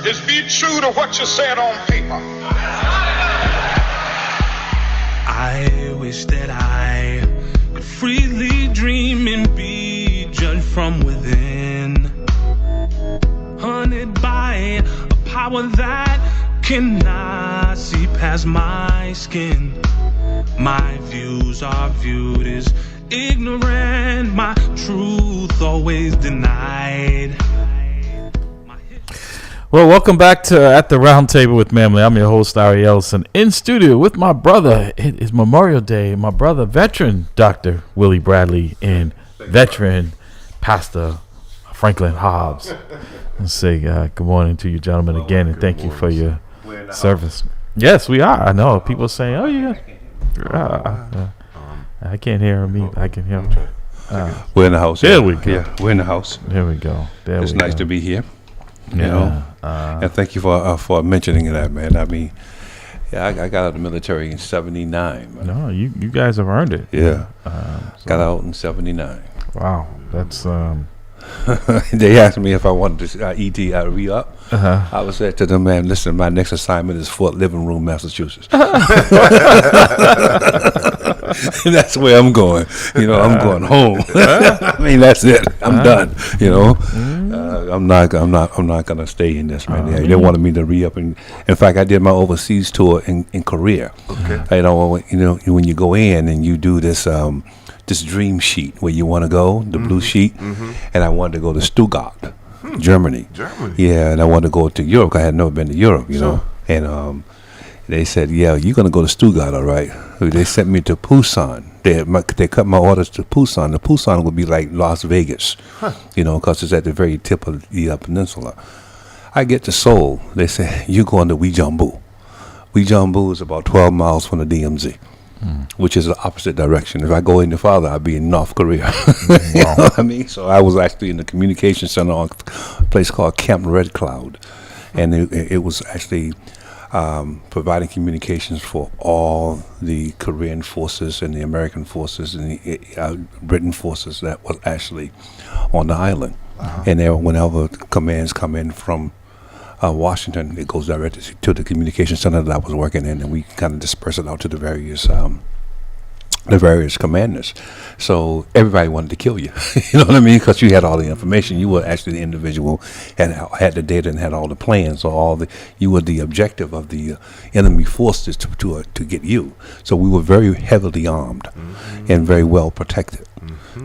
is be true to what you said on paper. I wish that I could freely dream and be judged from within, hunted by a power that cannot see past my skin. My views are viewed as ignorant, my truth always denied. Well, welcome back to At the Round Table with MAMLEO. I'm your host, Ari Ellison, in studio with my brother. It is Memorial Day. My brother, veteran Dr. Willie Bradley, and veteran Pastor Franklin Hobbs. Let's say good morning to you, gentlemen, again, and thank you for your service. Yes, we are. I know. People saying, oh, yeah. I can't hear him either. I can hear him. We're in the house. There we go. Yeah, we're in the house. There we go. It's nice to be here. Yeah. You know, and thank you for mentioning that, man. I mean, yeah, I got out of the military in '79. No, you guys have earned it. Yeah, got out in '79. Wow, that's. They asked me if I wanted to re-up. I would say to them, man, listen, my next assignment is Fort Living Room, Massachusetts. That's where I'm going. You know, I'm going home. I mean, that's it. I'm done. You know, I'm not gonna stay in this, man. They wanted me to re-up, and in fact, I did my overseas tour in Korea. Okay. You know, when you go in and you do this dream sheet where you want to go, the blue sheet, and I wanted to go to Stuttgart, Germany. Yeah, and I wanted to go to Europe. I had never been to Europe, you know, and they said, yeah, you're going to go to Stuttgart, all right. They sent me to Busan. They cut my orders to Busan. The Busan would be like Las Vegas, you know, because it's at the very tip of the peninsula. I get to Seoul. They say, you're going to Uijeongbu. Uijeongbu is about 12 miles from the DMZ. Which is the opposite direction. If I go any farther, I'll be in North Korea. You know what I mean? So I was actually in the communication center on a place called Camp Red Cloud. And it was actually providing communications for all the Korean forces and the American forces and the Britain forces that was actually on the island. And whenever commands come in from Washington, it goes directly to the communication center that I was working in, and we kind of disperse it out to the various commanders. So everybody wanted to kill you. You know what I mean? Because you had all the information. You were actually the individual and had the data and had all the plans. So you were the objective of the enemy forces to get you. So we were very heavily armed and very well protected.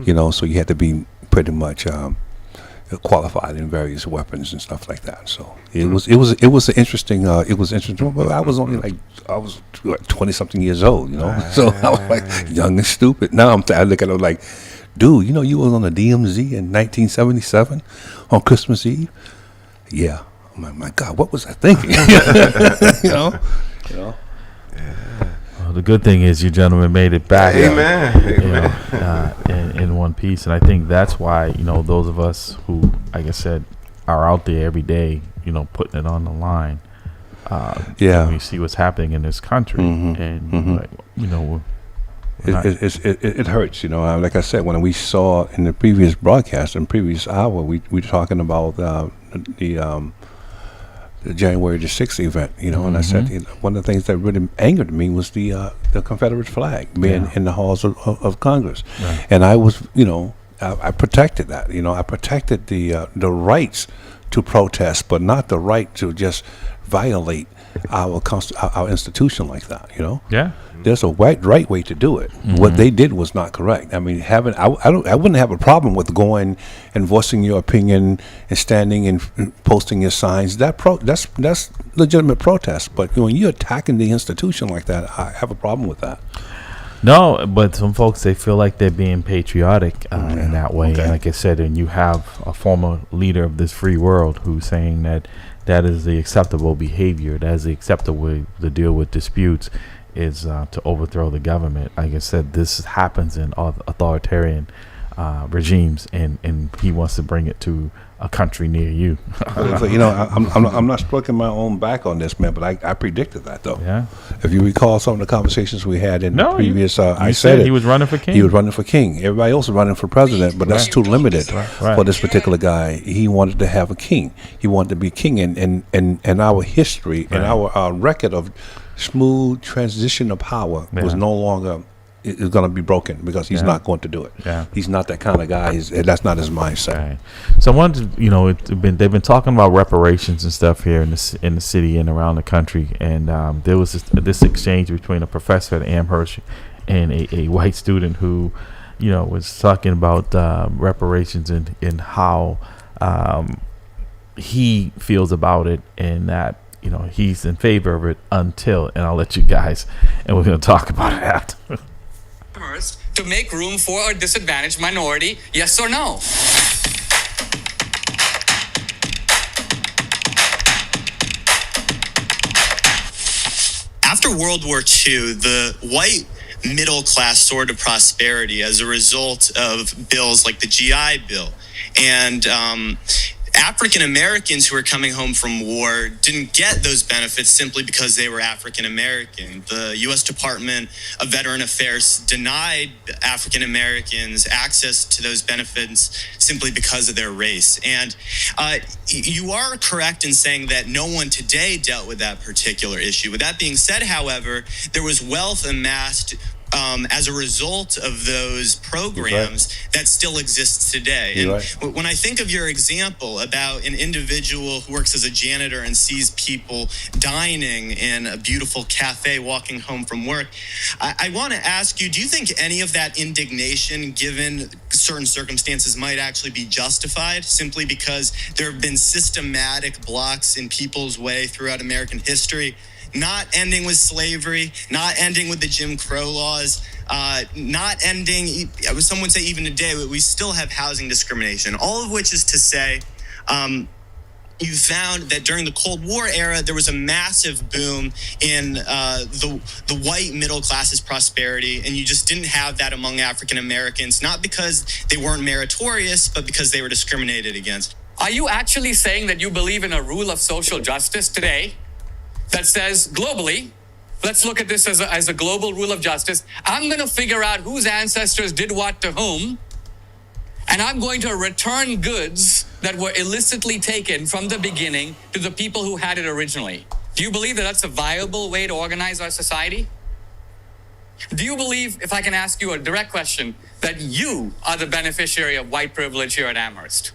You know, so you had to be pretty much qualified in various weapons and stuff like that. So it was interesting. But I was only 20-something years old, you know. So I was like young and stupid. Now I look at it like, dude, you know, you was on the DMZ in 1977 on Christmas Eve. Yeah. I'm like, my God, what was I thinking? You know. Well, the good thing is you gentlemen made it back. Amen. You know, in one piece, and I think that's why, you know, those of us who, like I said, are out there every day, you know, putting it on the line. We see what's happening in this country, and like, you know, it hurts. You know, like I said, when we saw in the previous broadcast, in previous hour, we were talking about the January the 6th event, you know, and I said, you know, one of the things that really angered me was the Confederate flag being in the halls of Congress. Right. And I was, you know, I protected that. You know, I protected the rights to protest, but not the right to just violate our institution like that, you know. Yeah. There's a right way to do it. What they did was not correct. I mean, I wouldn't have a problem with going and voicing your opinion and standing and posting your signs. That's legitimate protest. But when you're attacking the institution like that, I have a problem with that. No, but some folks, they feel like they're being patriotic in that way. Okay. And like I said, and you have a former leader of this free world who's saying that is the acceptable behavior, that is the acceptable way to deal with disputes, is to overthrow the government. Like I said, this happens in authoritarian regimes, and he wants to bring it to a country near you. So, I'm not stroking my own back on this, man, but I predicted that, though. Yeah. If you recall some of the conversations we had in the previous, I said it. He was running for king. He was running for king. Everybody else was running for president, but that's too limited for this particular guy. He wanted to have a king. He wanted to be king, and our history and our record of smooth transition of power was no longer is going to be broken because he's not going to do it. Yeah. He's not that kind of guy. That's not his mindset. Right. So I wanted to, they've been talking about reparations and stuff here in the city and around the country, and there was this exchange between a professor at Amherst and a white student who, was talking about reparations and how he feels about it, and that he's in favor of it until, and I'll let you guys, and we're going to talk about it after. To make room for a disadvantaged minority, yes or no? After World War II, the white middle class soared to prosperity as a result of bills like the GI Bill. And African Americans who were coming home from war didn't get those benefits simply because they were African American. The U.S. Department of Veteran Affairs denied African Americans access to those benefits simply because of their race. And you are correct in saying that no one today dealt with that particular issue. With that being said, however, there was wealth amassed as a result of those programs that still exists today. And when I think of your example about an individual who works as a janitor and sees people dining in a beautiful cafe walking home from work, I want to ask you, do you think any of that indignation, given certain circumstances, might actually be justified simply because there have been systematic blocks in people's way throughout American history? Not ending with slavery, not ending with the Jim Crow laws, not ending, some would say even today, we still have housing discrimination, all of which is to say, you found that during the Cold War era, there was a massive boom in the white middle class's prosperity, and you just didn't have that among African Americans, not because they weren't meritorious, but because they were discriminated against. Are you actually saying that you believe in a rule of social justice today that says globally, let's look at this as a global rule of justice, I'm going to figure out whose ancestors did what to whom, and I'm going to return goods that were illicitly taken from the beginning to the people who had it originally? Do you believe that that's a viable way to organize our society? Do you believe, if I can ask you a direct question, that you are the beneficiary of white privilege here at Amherst?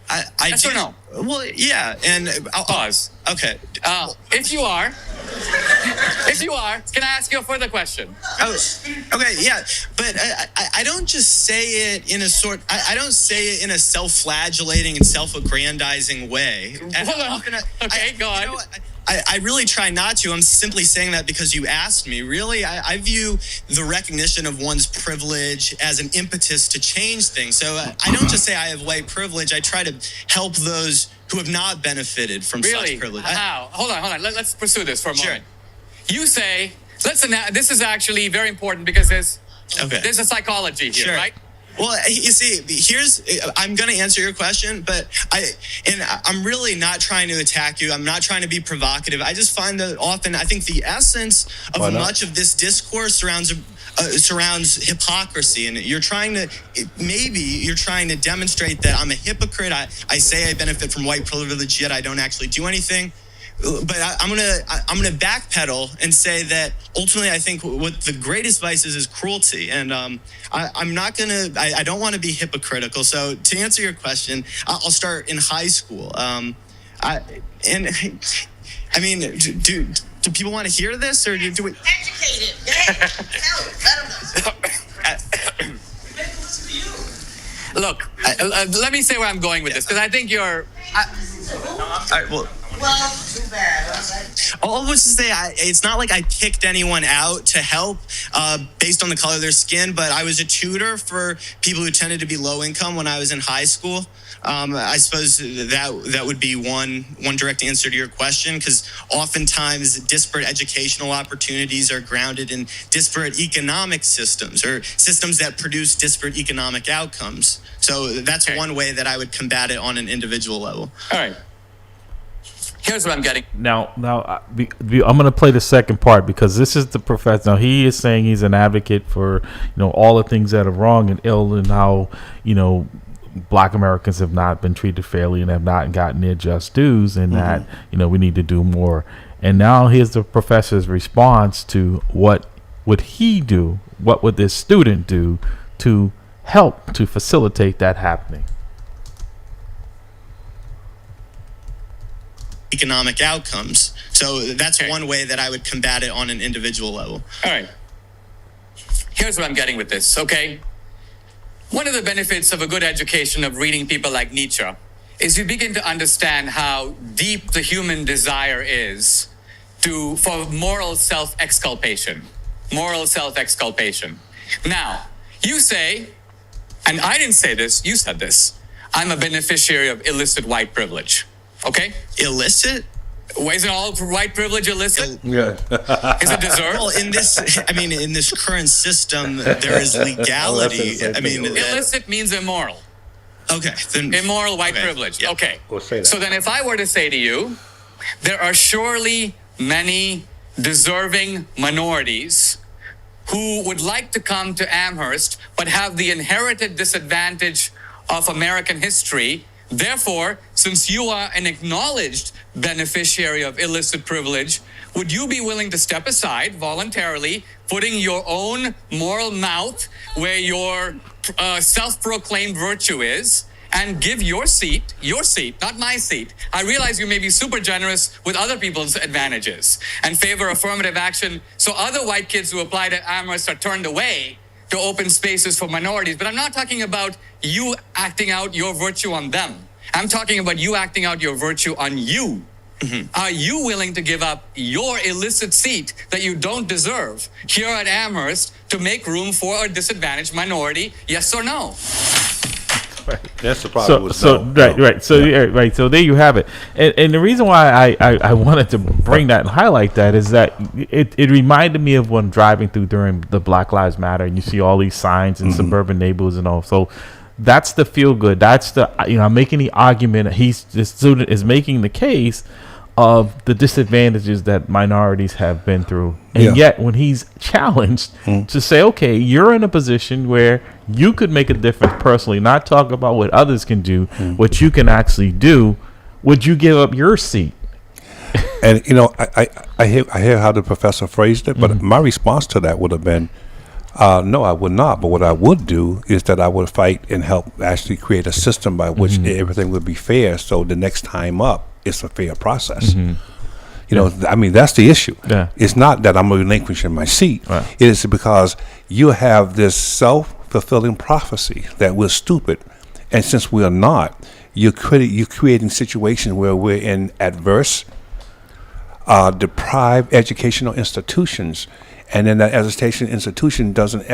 I yes do. Or no? Well, yeah, and I'll pause. Okay. If you are, can I ask you a further question? Oh, okay, yeah, but I don't just say it in a I don't say it in a self-flagellating and self-aggrandizing way. Hold on. Okay, go on. You know, I really try not to. I'm simply saying that because you asked me. Really, I view the recognition of one's privilege as an impetus to change things. So I don't just say I have white privilege. I try to help those who have not benefited from such privilege. How? Hold on. Let's pursue this for a moment. You say, this is actually very important because there's a psychology here, right? Well, you see, I'm going to answer your question, but I'm really not trying to attack you. I'm not trying to be provocative. I just find that often, I think the essence of much of this discourse surrounds hypocrisy, and you're trying to demonstrate that I'm a hypocrite. I say I benefit from white privilege, yet I don't actually do anything. But I'm gonna backpedal and say that ultimately I think what the greatest vice is cruelty, and I'm not gonna. I don't want to be hypocritical. So to answer your question, I'll start in high school. Do people want to hear this, or do we? Educated. Look, let me say where I'm going with this, because I think you're. All right. Well. Well, too bad. All I was to say, it's not like I picked anyone out to help based on the color of their skin, but I was a tutor for people who tended to be low income when I was in high school. I suppose that would be one direct answer to your question, because oftentimes disparate educational opportunities are grounded in disparate economic systems or systems that produce disparate economic outcomes. So that's one way that I would combat it on an individual level. All right. Here's what I'm getting. Now, I'm going to play the second part, because this is the professor. Now, he is saying he's an advocate for, all the things that are wrong and ill, and how, Black Americans have not been treated fairly and have not gotten their just dues, and that, we need to do more. And now here's the professor's response to what would he do, what would this student do to help to facilitate that happening. Economic outcomes. So that's one way that I would combat it on an individual level. All right. Here's what I'm getting with this, okay? One of the benefits of a good education of reading people like Nietzsche is you begin to understand how deep the human desire is for moral self-exculpation. Moral self-exculpation. Now, you say, and I didn't say this, you said this, I'm a beneficiary of illicit white privilege. Okay? Illicit? Well, isn't all white privilege illicit? Yeah. Is it deserved? Well, in this current system, there is legality. Illicit means immoral. Okay. Then, immoral white privilege. Yeah. Okay. We'll say that. So then if I were to say to you, there are surely many deserving minorities who would like to come to Amherst but have the inherited disadvantage of American history. Therefore, since you are an acknowledged beneficiary of illicit privilege, would you be willing to step aside voluntarily, putting your own moral mouth where your self-proclaimed virtue is, and give your seat, not my seat. I realize you may be super generous with other people's advantages and favor affirmative action, so other white kids who apply to Amherst are turned away to open spaces for minorities. But I'm not talking about you acting out your virtue on them. I'm talking about you acting out your virtue on you. Mm-hmm. Are you willing to give up your illicit seat that you don't deserve here at Amherst to make room for a disadvantaged minority? Yes or no? That's the problem. Right. So there you have it. And the reason why I wanted to bring that and highlight that is that it reminded me of when driving through during the Black Lives Matter, and you see all these signs in suburban neighborhoods and all. So that's the feel good. That's the I'm making the argument. The student is making the case of the disadvantages that minorities have been through. And yet when he's challenged to say, okay, you're in a position where you could make a difference personally, not talk about what others can do, what you can actually do, would you give up your seat? And, I hear how the professor phrased it, but my response to that would have been, no, I would not. But what I would do is that I would fight and help actually create a system by which everything would be fair. So the next time up, it's a fair process. That's the issue. Yeah. It's not that I'm relinquishing my seat. Right. It is because you have this self-fulfilling prophecy that we're stupid. And since we are not, you're creating situations where we're in adverse, deprived educational institutions. And then that education institution doesn't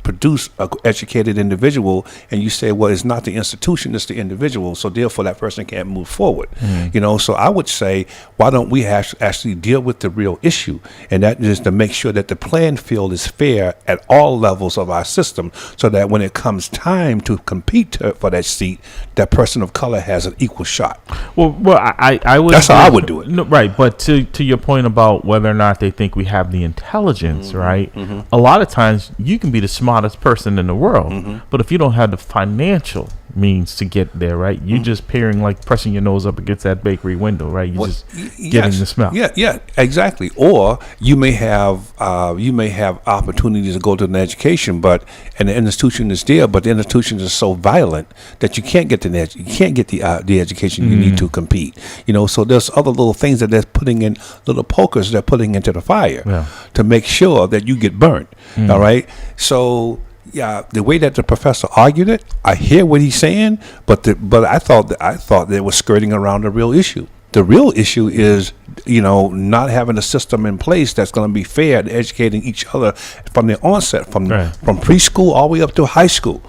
produce an educated individual, and you say, well, it's not the institution, it's the individual, so therefore that person can't move forward. So I would say, why don't we actually deal with the real issue, and that is to make sure that the playing field is fair at all levels of our system, so that when it comes time to compete for that seat, that person of color has an equal shot. Well, I would. That's how I would do it. No, right, but to your point about whether or not they think we have the intelligence, right? A lot of times you can be the smartest person in the world, but if you don't have the financial means to get there, right? You just peering, like pressing your nose up against that bakery window, right? You're just getting the smell. Yeah, exactly. Or you may have opportunities to go to an education, and the institution is there, but the institution is so violent that you can't get the education you need to compete. So there's other little things that they're putting in, little pokers they're putting into the fire to make sure that you get burnt. All right. So. Yeah, the way that the professor argued it, I hear what he's saying, but I thought they were skirting around the real issue. The real issue is, not having a system in place that's going to be fair at educating each other from the onset, from preschool all the way up to high school.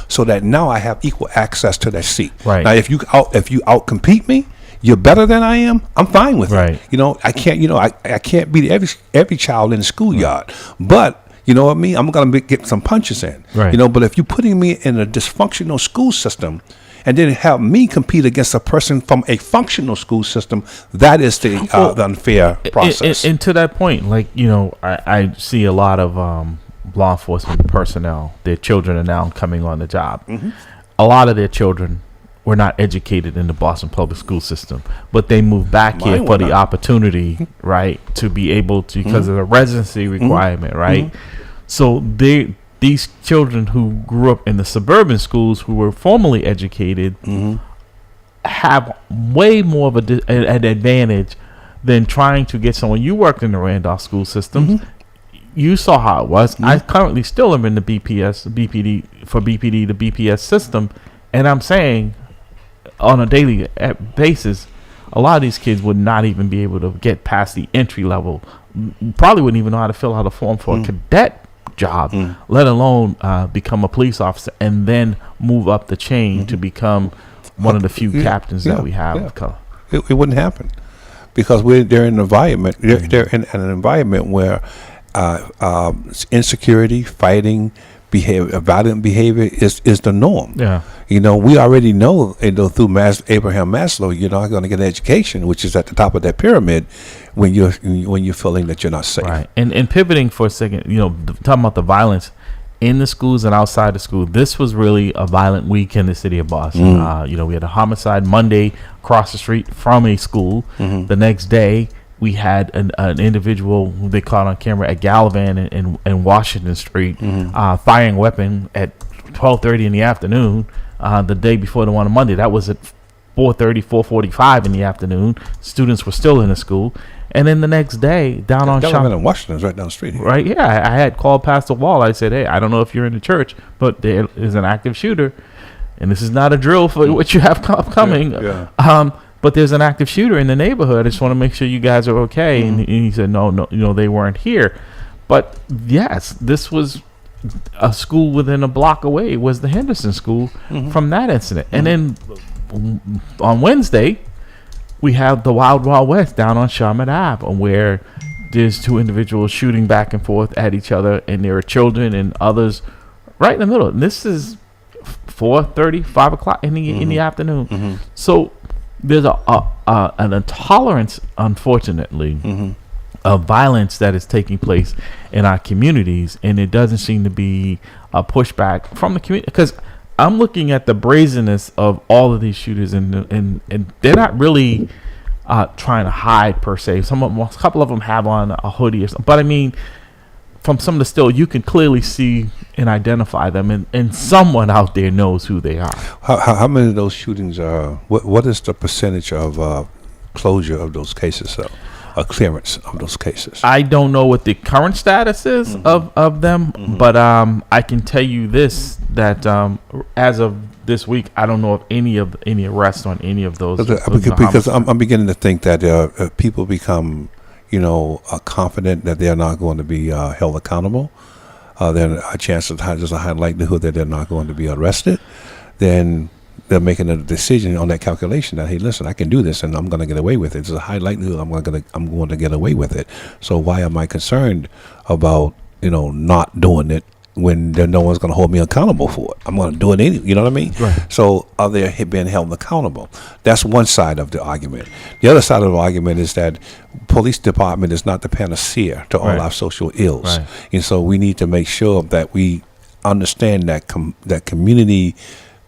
So that now I have equal access to that seat. Right. Now, if you outcompete me, you're better than I am, I'm fine with it. I can't, I can't beat every child in the schoolyard, but you know what I mean? I'm going to get some punches in. Right. But if you're putting me in a dysfunctional school system and then have me compete against a person from a functional school system, that is the unfair process. And to that point, I see a lot of law enforcement personnel, their children are now coming on the job. Mm-hmm. A lot of their children were not educated in the Boston public school system, but they moved back here for the opportunity, right, to be able to, because of the residency requirement, right? Mm-hmm. So these children who grew up in the suburban schools, who were formally educated, have way more of an advantage than trying to get someone. You worked in the Randolph school systems. You saw how it was. I currently still am in the BPD the BPS system, and I'm saying on a daily basis, a lot of these kids would not even be able to get past the entry level. Probably wouldn't even know how to fill out a form for a cadet job, let alone become a police officer and then move up the chain to become one of the few captains that we have of color. It wouldn't happen because they're in an environment. They're in an environment where insecurity, fighting, violent behavior is the norm. Yeah. We already know, through Abraham Maslow, you're not going to get an education, which is at the top of that pyramid, when you're feeling that you're not safe. Right. And pivoting for a second, talking about the violence in the schools and outside the school. This was really a violent week in the city of Boston. We had a homicide Monday across the street from a school. The next day, we had an individual who they caught on camera at Gallivan in Washington Street firing a weapon at 12:30 in the afternoon. The day before the one on Monday, that was at 4:45 in the afternoon. Students were still in the school. And then the next day, down on Gallivan in Washington is right down the street here. Right, yeah. I had called Pastor Wall. I said, hey, I don't know if you're in the church, but there is an active shooter. And this is not a drill for what you have upcoming. But there's an active shooter in the neighborhood. I just want to make sure you guys are okay. And he said, no, they weren't here. But yes, this was a school within a block away. It was the Henderson School from that incident. And then on Wednesday, we have the Wild Wild West down on Charlotte Ave, where there's two individuals shooting back and forth at each other, and there are children and others right in the middle. And this is 4:30, 5 o'clock in the afternoon. So there's an intolerance, unfortunately, of violence that is taking place in our communities, and it doesn't seem to be a pushback from the community. Because I'm looking at the brazenness of all of these shooters, and they're not really trying to hide per se. A couple of them have on a hoodie or something, but I mean, from some of the still, you can clearly see and identify them, and someone out there knows who they are. How many of those shootings are? What is the percentage of closure of those cases, though? A clearance of those cases? I don't know what the current status is of them, but I can tell you this, that as of this week, I don't know of any arrests on any of those. Because I'm beginning to think that people become confident that they're not going to be held accountable, then a chance of there's a high likelihood that they're not going to be arrested, then they're making a decision on that calculation that, hey, listen, I can do this and I'm going to get away with it. There's a high likelihood I'm going to get away with it. So why am I concerned about not doing it when no one's going to hold me accountable for it? I'm going to do it anyway. You know what I mean? Right. So are they being held accountable? That's one side of the argument. The other side of the argument is that police department is not the panacea to all our social ills. Right. And so we need to make sure that we understand that that community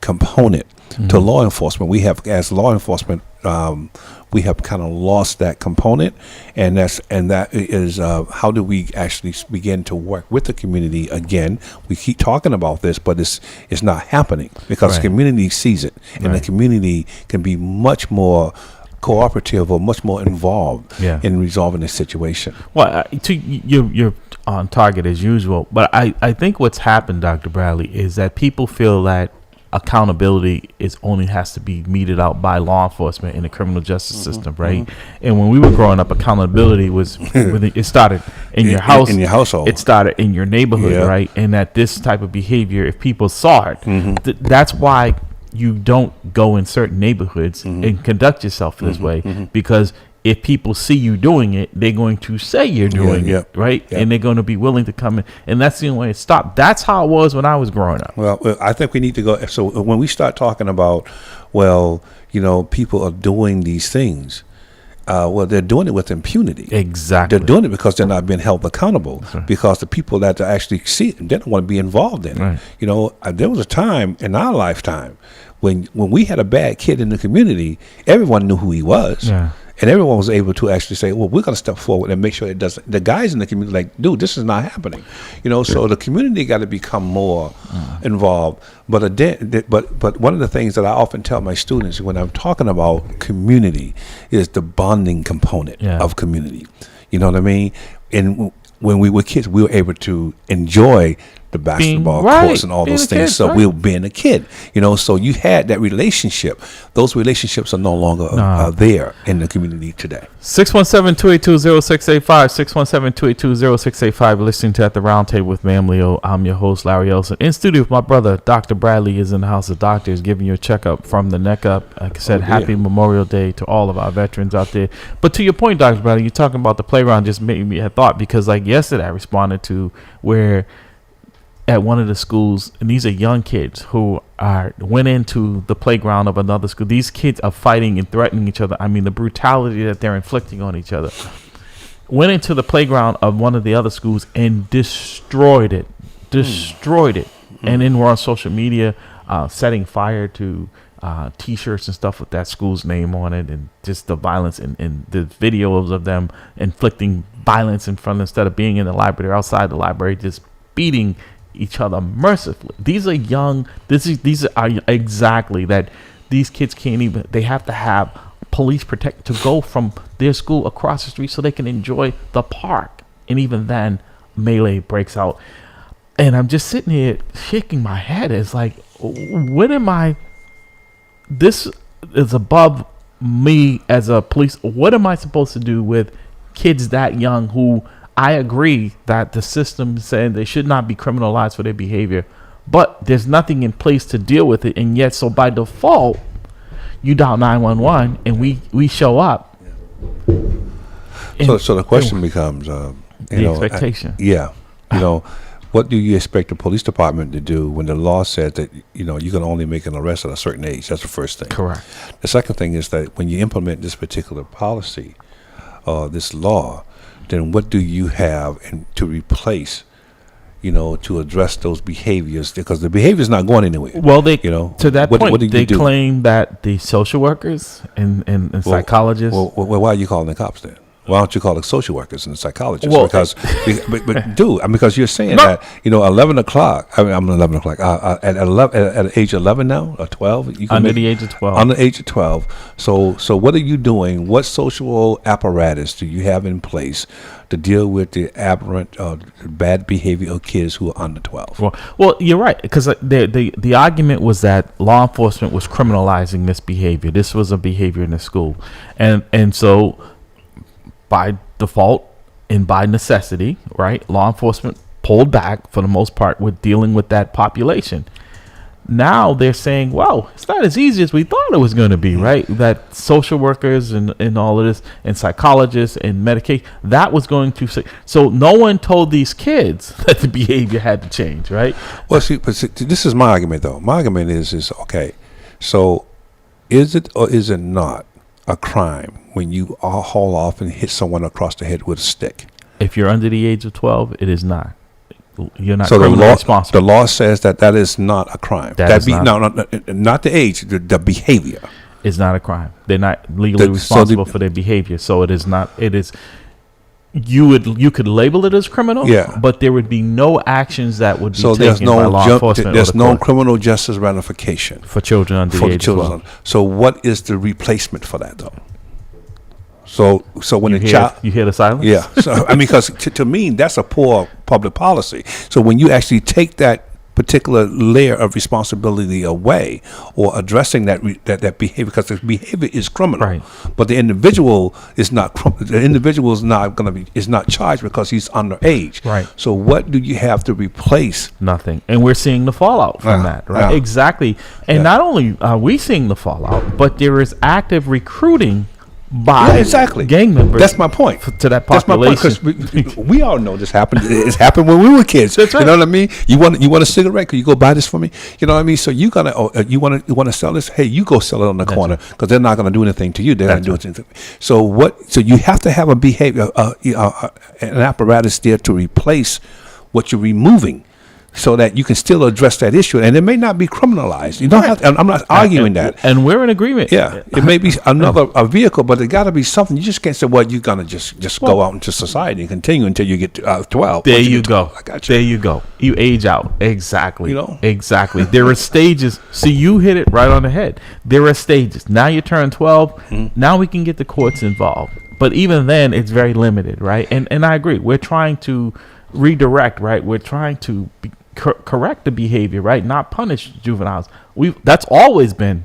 component to law enforcement. We have, as law enforcement, we have kind of lost that component, and that is how do we actually begin to work with the community again? We keep talking about this, but it's not happening because the community sees it, and the community can be much more cooperative or much more involved in resolving this situation. Well, you're on target as usual, but I think what's happened, Dr. Bradley, is that people feel that accountability is only has to be meted out by law enforcement in the criminal justice system, right? And when we were growing up, accountability was it started in your house, in your household. It started in your neighborhood, right? And that this type of behavior, if people saw it, that's why you don't go in certain neighborhoods and conduct yourself this way, because if people see you doing it, they're going to say you're doing it, right? And they're going to be willing to come in. And that's the only way to stop. That's how it was when I was growing up. Well, I think we need to go. So when we start talking about, well, people are doing these things, well, they're doing it with impunity. Exactly. They're doing it because they're not being held accountable, because the people that actually see it, they don't want to be involved in it. There was a time in our lifetime when we had a bad kid in the community, everyone knew who he was. Yeah. And everyone was able to actually say, well, we're going to step forward and make sure it doesn't. The guys in the community like, dude, this is not happening. So the community got to become more involved. But one of the things that I often tell my students when I'm talking about community is the bonding component of community. You know what I mean? And when we were kids, we were able to enjoy the basketball courts and all those things. So we were being a kid, so you had that relationship. Those relationships are no longer there in the community today. 617-282-0685, 617-282-0685. Listening to At the Round Table with MAMLEO. I'm your host, Larry Ellison. In studio with my brother, Dr. Bradley, is in the house of doctors, giving you a checkup from the neck up. Like I said, happy Memorial Day to all of our veterans out there. But to your point, Dr. Bradley, you're talking about the playground just made me have thought, because like yesterday I responded to where at one of the schools, and these are young kids who went into the playground of another school. These kids are fighting and threatening each other. I mean, the brutality that they're inflicting on each other. Went into the playground of one of the other schools and destroyed it. And then we're on social media setting fire to T-shirts and stuff with that school's name on it, and just the violence and the videos of them inflicting violence in front, instead of being in the library, they're outside the library just beating each other mercifully. These are young. These are exactly that. These kids can't even. They have to have police protect to go from their school across the street so they can enjoy the park. And even then, melee breaks out. And I'm just sitting here shaking my head. It's like, when am I? This is above me as a police. What am I supposed to do with kids that young who? I agree that the system said they should not be criminalized for their behavior, but there's nothing in place to deal with it. And yet, so by default, you dial 911 and we show up. So the question becomes, the expectation. What do you expect the police department to do when the law says that, you can only make an arrest at a certain age? That's the first thing. Correct. The second thing is that when you implement this particular policy, this law, then what do you have to replace, to address those behaviors? Because the behavior is not going anywhere. Well, to that point, they claim that the social workers and psychologists. Well, why are you calling the cops then? Why don't you call the social workers and the psychologists? Well, because you're saying that 11 o'clock. I mean, I'm 11 o'clock. At age 11 now or 12, you can under the age of 12. Under the age of 12. So what are you doing? What social apparatus do you have in place to deal with the aberrant, bad behavior of kids who are under 12? Well, you're right, because the argument was that law enforcement was criminalizing this behavior. This was a behavior in the school, and so. By default and by necessity, right? Law enforcement pulled back for the most part with dealing with that population. Now they're saying, well, it's not as easy as we thought it was going to be, right? That social workers and all of this and psychologists and medication, that was going to say. So no one told these kids that the behavior had to change, right? Well, see, this is my argument, though. My argument is okay, so is it or is it not a crime when you haul off and hit someone across the head with a stick? If you're under the age of 12, it is not. You're not criminally responsible. The law says that is not a crime. Not the age, the behavior. It's not a crime. They're not legally responsible for their behavior. So it is not. It is. You could label it as criminal, but there would be no actions that would be taken by law enforcement. There's no criminal justice ramification for children under the age of 12. So what is the replacement for that, though? So when you hear the silence? Yeah. So because to me that's a poor public policy. So when you actually take that particular layer of responsibility away, or addressing that behavior, because the behavior is criminal. Right. But the individual is not. The individual is not charged because he's underage. Right. So what do you have to replace? Nothing. And we're seeing the fallout from that, right? Yeah. Exactly. And not only are we seeing the fallout, but there is active recruiting by exactly. gang members. That's my point. To that population. That's my point, because we all know this happened. It's happened when we were kids. That's right. You know what I mean? You want a cigarette? Could you go buy this for me? You know what I mean? So you want to sell this? Hey, you go sell it on the corner, because they're not going to do anything to you. They're not doing anything. So you have to have a behavior, an apparatus there to replace what you're removing, so that you can still address that issue, and it may not be criminalized. You don't have to, I'm not arguing that. And we're in agreement. Yeah, it may be a vehicle, but it got to be something. You just can't say, "Well, you're gonna just go out into society and continue until you get to 12." There you go. 12, I got you. There you go. You age out. Exactly. You know? Exactly. There are stages. See, you hit it right on the head. There are stages. Now you turn 12. Now we can get the courts involved. But even then, it's very limited, right? And I agree. We're trying to redirect, right? We're trying to correct the behavior, right? Not punish juveniles. That's always been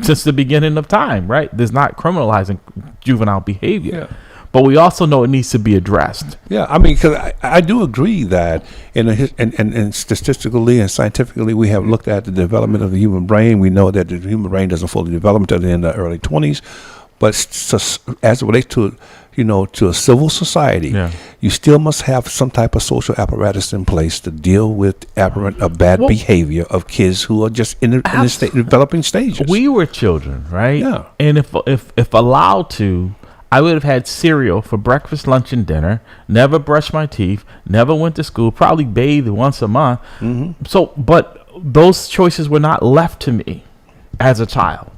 since the beginning of time, right? There's not criminalizing juvenile behavior, but we also know it needs to be addressed. Yeah, I mean, because I do agree that and statistically and scientifically, we have looked at the development of the human brain. We know that the human brain doesn't fully develop until in the early 20s. But as it relates to, to a civil society, you still must have some type of social apparatus in place to deal with bad behavior of kids who are just in the developing stages. We were children, right? Yeah. And if allowed to, I would have had cereal for breakfast, lunch, and dinner. Never brushed my teeth. Never went to school. Probably bathed once a month. Mm-hmm. So, but those choices were not left to me as a child.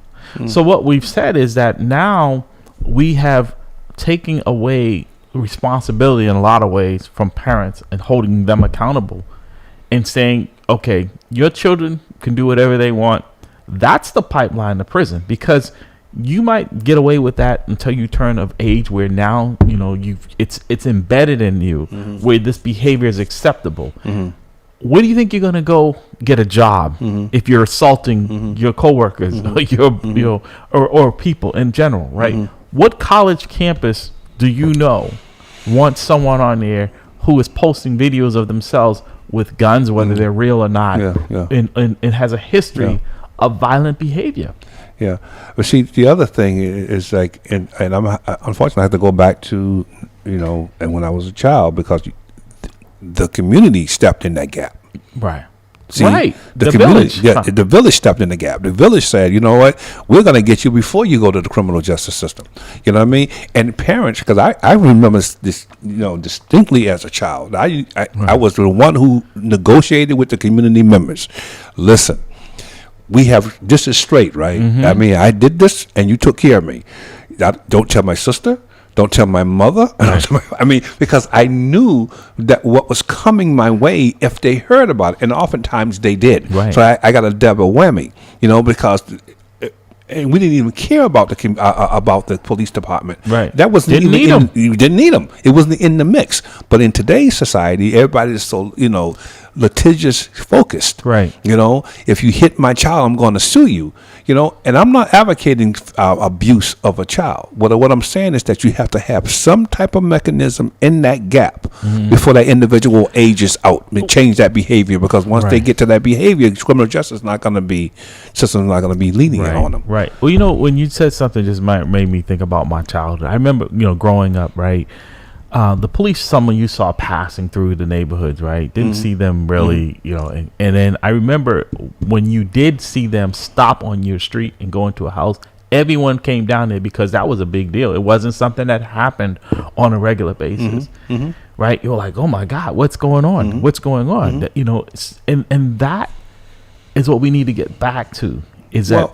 So what we've said is that now we have taken away responsibility in a lot of ways from parents and holding them accountable and saying, okay, your children can do whatever they want. That's the pipeline to prison, because you might get away with that until you turn of age where now, it's embedded in you where this behavior is acceptable. Where do you think you're going to go get a job if you're assaulting your coworkers or people in general, right? What college campus do you know wants someone on there who is posting videos of themselves with guns, whether they're real or not, and has a history of violent behavior? Yeah, but see, the other thing is like, and I'm unfortunately I have to go back to and when I was a child, because the community stepped in that gap. Right. See, right. The village. Yeah, the village stepped in the gap. The village said, you know what, we're going to get you before you go to the criminal justice system. You know what I mean? And parents, because I remember this, distinctly as a child. I was the one who negotiated with the community members. Listen, this is straight, right? I mean, I did this and you took care of me. Don't tell my sister. Don't tell my mother. I mean, because I knew that what was coming my way if they heard about it, and oftentimes they did. Right. So I got a double whammy, because and we didn't even care about the police department. Right. That wasn't didn't need them. You didn't need them. It wasn't in the mix. But in today's society, everybody is so litigious focused. Right. If you hit my child, I'm going to sue you. And I'm not advocating abuse of a child. What I'm saying is that you have to have some type of mechanism in that gap before that individual ages out and change that behavior. Because once they get to that behavior, criminal justice system's not going to be lenient on them. Right. Well, when you said something, just made me think about my childhood. I remember, growing up, right. The police, someone you saw passing through the neighborhoods, right? Didn't see them really, and then I remember when you did see them stop on your street and go into a house, everyone came down there because that was a big deal. It wasn't something that happened on a regular basis, right? You're like, oh my God, what's going on? What's going on? That, and that is what we need to get back to. Is that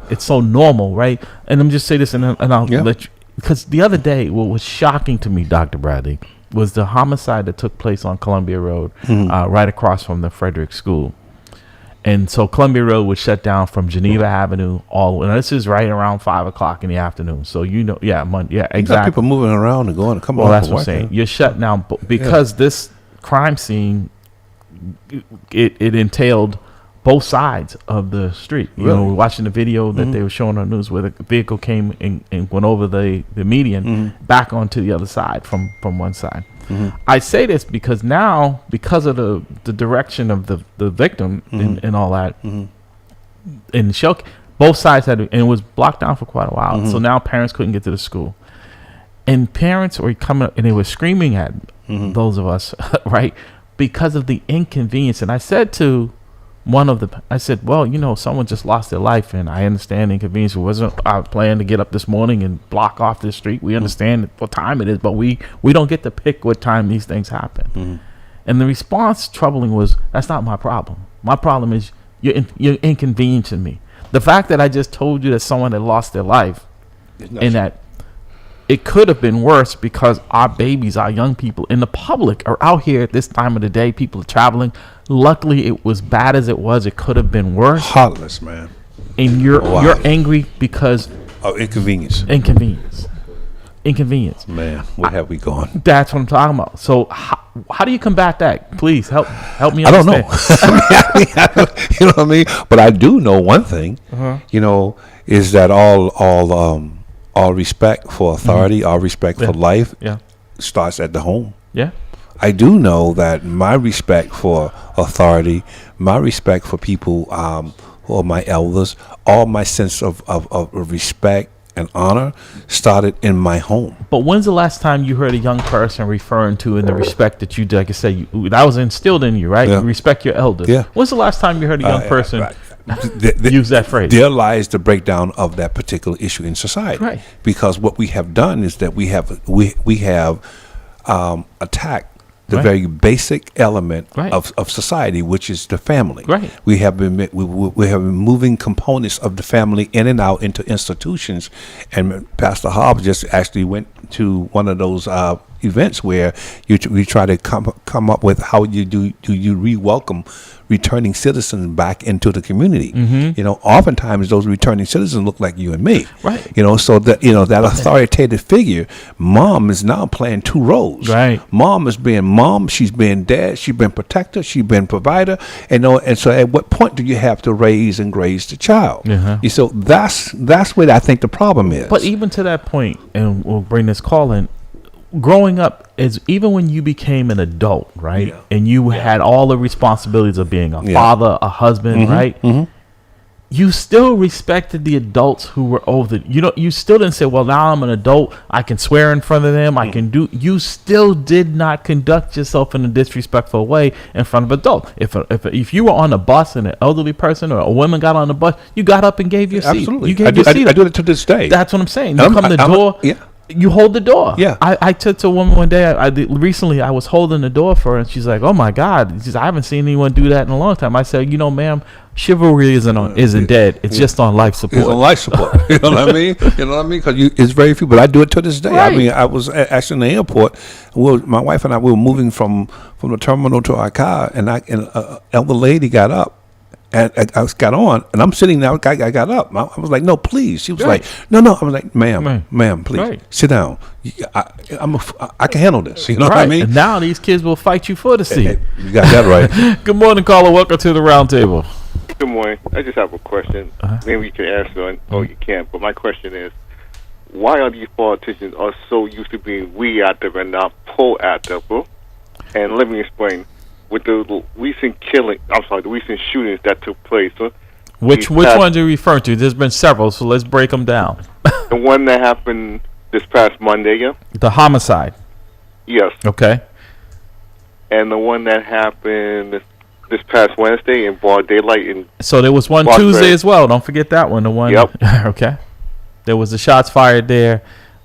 it's so normal, right? And I'm just say this, and I'll let you. Because the other day, what was shocking to me, Dr. Bradley, was the homicide that took place on Columbia Road, right across from the Frederick School. And so Columbia Road was shut down from Geneva Avenue and this is right around 5 o'clock in the afternoon. So exactly. You got people moving around and going to come on. Well, that's what I'm saying. You're shut down because this crime scene it entailed both sides of the street. You know, watching the video that they were showing on the news where the vehicle came and went over the median back onto the other side from one side. I say this because now, because of the direction of the victim and all that, in the show, both sides had, and it was blocked down for quite a while. So now parents couldn't get to the school. And parents were coming up and they were screaming at those of us, right, because of the inconvenience. And I said to I said, well, you know, someone just lost their life, and I understand the inconvenience. It wasn't our plan to get up this morning and block off this street. We understand what time it is, but we don't get to pick what time these things happen. And the response, troubling, was, that's not my problem. My problem is you're inconveniencing me. The fact that I just told you that someone had lost their life, and that it could have been worse because our babies, our young people in the public are out here at this time of the day. People are traveling. Luckily, it was bad as it was. It could have been worse. Heartless, man. And you're angry because of inconvenience. Inconvenience. Man, where have we gone? That's what I'm talking about. So how do you combat that? Please help me. I don't know. You know what I mean? But I do know one thing. You know, is that all respect for authority, all respect for life, starts at the home. Yeah. I do know that my respect for authority, my respect for people who are my elders, all my sense of respect and honor started in my home. But when's the last time you heard a young person referring to in the respect that you, like I said, that was instilled in you, right? You respect your elders. Yeah. When's the last time you heard a young person use that phrase? There lies the breakdown of that particular issue in society. Right. Because what we have done is that we have attacked the very basic element of society, which is the family. Right. We have been moving components of the family in and out into institutions, and Pastor Hobbs just actually went to one of those events where we try to come up with how do you re-welcome returning citizens back into the community. You know, oftentimes those returning citizens look like you and me. Right. You know, so that that authoritative figure, mom is now playing two roles. Right. Mom is being mom, she's being dad, she's been protector, she's been provider, and so at what point do you have to raise and graze the child? So that's where I think the problem is. But even to that point, and we'll bring this call in, growing up, is even when you became an adult, right, and you had all the responsibilities of being a father, a husband, right, you still respected the adults who were older. You still didn't say, well, now I'm an adult, I can swear in front of them, I can do. You still did not conduct yourself in a disrespectful way in front of adults. If you were on a bus and an elderly person or a woman got on the bus, you got up and gave your seat. Absolutely. You gave your seat. I do it to this day. That's what I'm saying. You come to the door. You hold the door. Yeah. I took to a woman one day. Recently I was holding the door for her, and she's like, "Oh my God!" She says, "I haven't seen anyone do that in a long time." I said, ma'am, chivalry isn't dead. It's just on life support. It's on life support. You know what I mean? You know what I mean? Because it's very few, but I do it to this day. Right. I mean, I was actually in the airport. My wife and I were moving from the terminal to our car, and an elder lady got up. And I got on, and I'm sitting there. I got up. I was like, "No, please." She was like, "No." I was like, "Ma'am, please sit down. I can handle this." You know what I mean? And now these kids will fight you for the seat. You got that right. Good morning, caller. Welcome to the round table. Good morning. I just have a question. Maybe you can answer it, or you can't. But my question is, why are these politicians are so used to being reactive and not proactive? And let me explain. With the recent the recent shootings that took place. Which ones are you referring to? There's been several, so let's break them down. The one that happened this past Monday, The homicide. Yes. Okay. And the one that happened this past Wednesday in broad daylight. So there was one Tuesday as well. Don't forget that one. The one. Yep. Okay. There was the shots fired there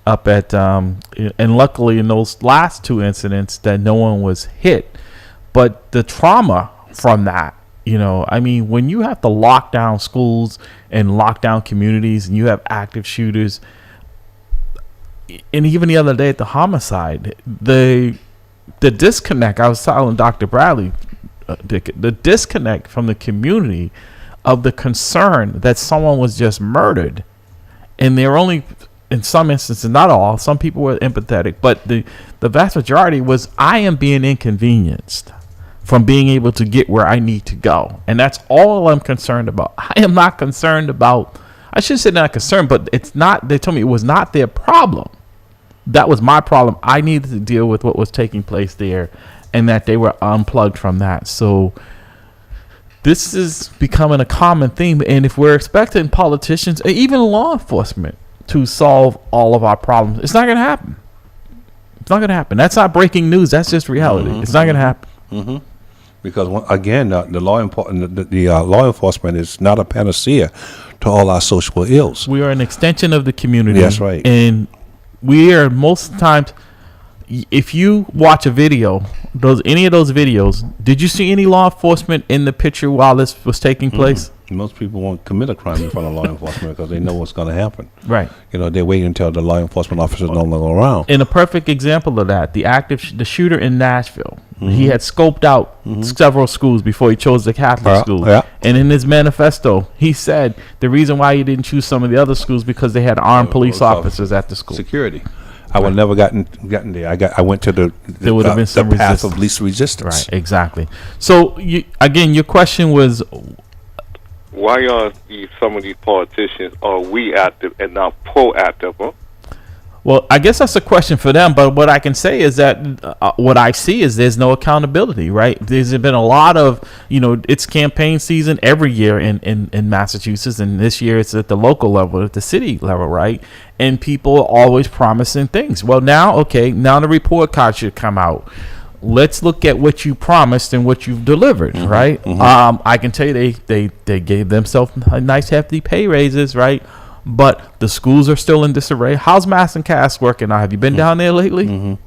up at, and luckily in those last two incidents that no one was hit. But the trauma from that, I mean, when you have to lock down schools and lock down communities and you have active shooters, and even the other day at the homicide, the disconnect, I was telling Dr. Bradley, the disconnect from the community of the concern that someone was just murdered. And they're only, in some instances, not all, some people were empathetic, but the vast majority was, I am being inconvenienced from being able to get where I need to go. And that's all I'm concerned about. I am not concerned about, I should say not concerned, but it's not, they told me it was not their problem. That was my problem. I needed to deal with what was taking place there, and that they were unplugged from that. So this is becoming a common theme. And if we're expecting politicians, even law enforcement, to solve all of our problems, it's not going to happen. It's not going to happen. That's not breaking news. That's just reality. It's not going to happen. Because again, the law enforcement is not a panacea to all our social ills. We are an extension of the community. That's right. And we are most times, if you watch a video, any of those videos, did you see any law enforcement in the picture while this was taking place? Most people won't commit a crime in front of law enforcement because they know what's going to happen. Right. They wait until the law enforcement officer is no longer around. And a perfect example of that, the shooter in Nashville, he had scoped out several schools before he chose the Catholic school. Yeah. And in his manifesto, he said the reason why he didn't choose some of the other schools because they had armed police officers at the school. Security. I would never gotten there. I went to the path of least resistance. Right, exactly. So again, your question was, why are some of these politicians are reactive and not proactive? Huh? Well, I guess that's a question for them. But what I can say is that what I see is there's no accountability, right? There's been a lot of, it's campaign season every year in Massachusetts. And this year it's at the local level, at the city level, right? And people are always promising things. Well, now the report card should come out. Let's look at what you promised and what you've delivered, right? I can tell you they gave themselves nice hefty pay raises, right? But the schools are still in disarray. How's Mass and Cass working now? Have you been down there lately? You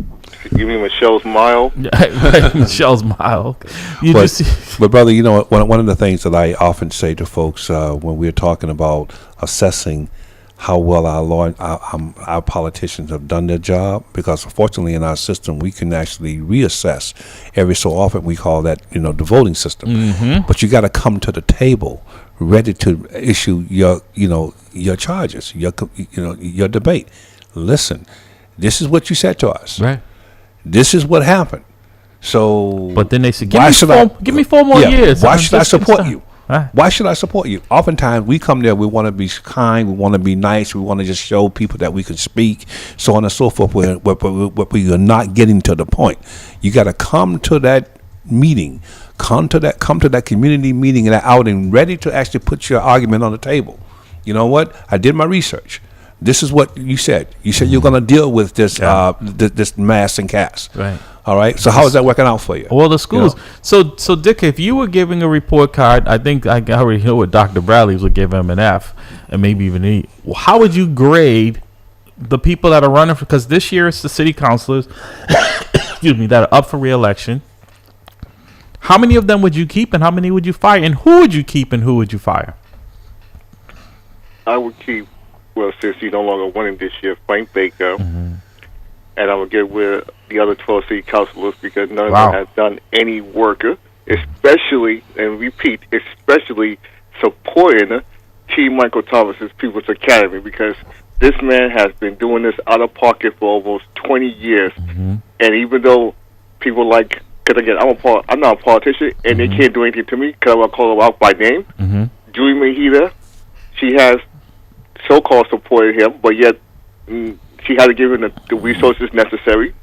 mean Michelle's Mile? Michelle's Mile. But brother, one of the things that I often say to folks when we're talking about assessing how well our politicians have done their job, because fortunately in our system we can actually reassess every so often. We call that the voting system. But you got to come to the table ready to issue your charges, your debate. Listen, this is what you said to us. Right. This is what happened. So, but then they said, give me 4 more years. Why should I support you? Why should I support you? Oftentimes we come there, we want to be kind, we want to be nice, we want to just show people that we can speak, so on and so forth. But we are not getting to the point. You got to come to that meeting, come to that community meeting and that outing, ready to actually put your argument on the table. You know what? I did my research. This is what you said. You said you're going to deal with this this Mass and Cass. Right. All right. So how is that working out for you? Well, the schools. So Dick, if you were giving a report card, I think I already know what Dr. Bradley would give him an F and maybe even an E. How would you grade the people that are running for? Because this year it's the city councilors, excuse me, that are up for re-election. How many of them would you keep and how many would you fire? And who would you keep and who would you fire? I would keep, since he's no longer winning this year, Frank Baker. And I would get with the other 12 city councilors because none of them has done any work, especially supporting T. Michael Thomas's People's Academy, because this man has been doing this out of pocket for almost 20 years. And even though people because again, I'm not a politician, and they can't do anything to me because I will call them out by name. Julie Mahida, she has so-called supported him, but yet she had to give him the resources necessary.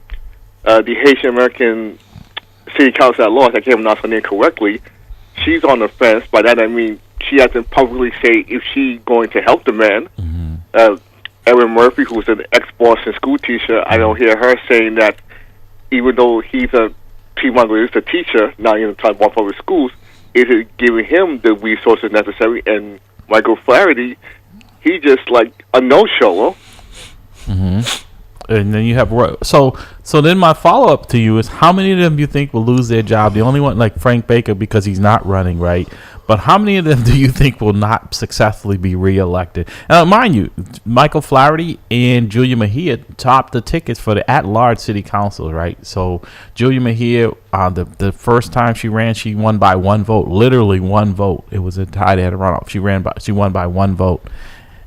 The Haitian American City Council at large, I can't pronounce her name correctly, she's on the fence. By that I mean she hasn't publicly say if she's going to help the man. Erin Murphy, who's an ex-Boston school teacher, I don't hear her saying that even though he's a teacher, now in the time of public schools, is it giving him the resources necessary? And Michael Flaherty, he just like a no-show. And then you have so then my follow-up to you is how many of them do you think will lose their job? The only one, like Frank Baker, because he's not running, right? But how many of them do you think will not successfully be reelected? Now, mind you, Michael Flaherty and Julia Mejia topped the tickets for the at-large city council, right? So Julia Mejia, the first time she ran, she won by 1 vote, literally 1 vote. It was a tie. They had a runoff. She won by 1 vote.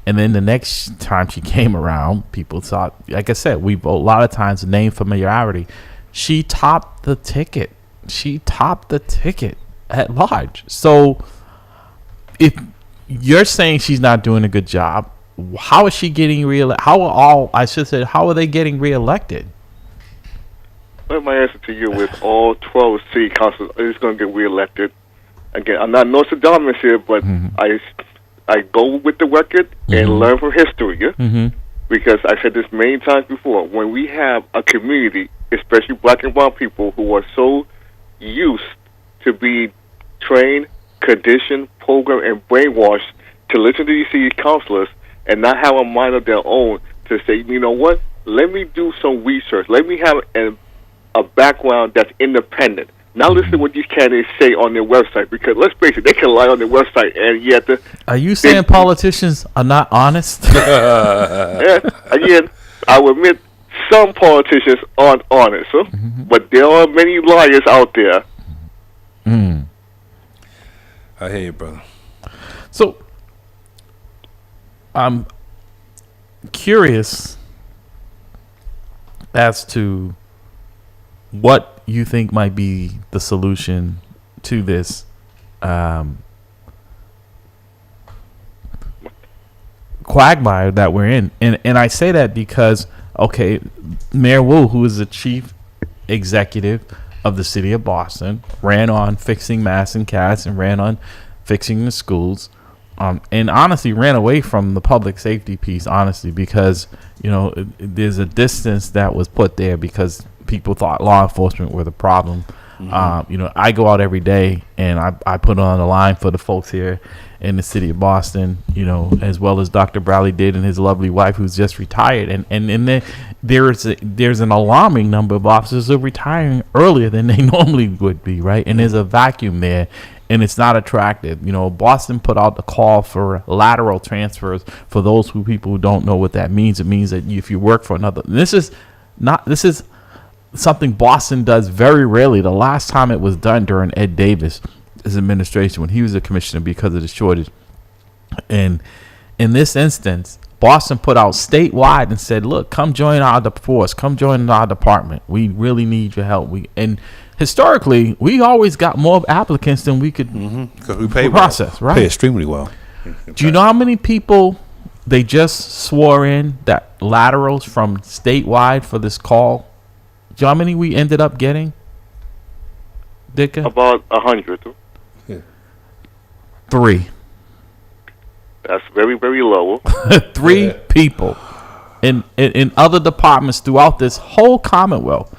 And then the next time she came around, people thought, like I said, we vote a lot of times name familiarity. She topped the ticket. she topped the ticket at large. So if you're saying she's not doing a good job, how is she getting reelected? How are they getting reelected? Well, my answer to you is all 12 city councils is going to get reelected. Again, I'm not Nostradamus here, but I go with the record and learn from history. Yeah? Because I said this many times before, when we have a community, especially black and brown people, who are so used to be trained, conditioned, programmed, and brainwashed to listen to these city councilors and not have a mind of their own to say, you know what, let me do some research. Let me have a background that's independent. Now listen to what these candidates say on their website, because let's face it, they can lie on their website and yet... Are you saying politicians are not honest? Yeah, again, I will admit some politicians aren't honest, but there are many liars out there. I hear you, brother. So, I'm curious as to what you think might be the solution to this quagmire that we're in. And I say that because, okay, Mayor Wu, who is the chief executive of the city of Boston, ran on fixing mass and cats and ran on fixing the schools, and honestly ran away from the public safety piece, honestly, because, you know, there's a distance that was put there because people thought law enforcement were the problem. You know, I go out every day and I put on the line for the folks here in the city of Boston, you know, as well as Dr. Bradley did and his lovely wife who's just retired. And there's an alarming number of officers who are retiring earlier than they normally would be, right? And there's a vacuum there, and it's not attractive. You know, Boston put out the call for lateral transfers. For those people who don't know what that means, it means that if you work for another, this is something Boston does very rarely. The last time it was done during Ed Davis' administration when he was a commissioner because of the shortage. And in this instance, Boston put out statewide and said, look, come join our force, come join our department. We really need your help. And historically, we always got more applicants than we could because we pay process, well. Right? Pay extremely well. Do you know how many people they just swore in that laterals from statewide for this call? Do you know how many we ended up getting, Dicka? About 100. 3. That's very, very low. 3 people in other departments throughout this whole Commonwealth.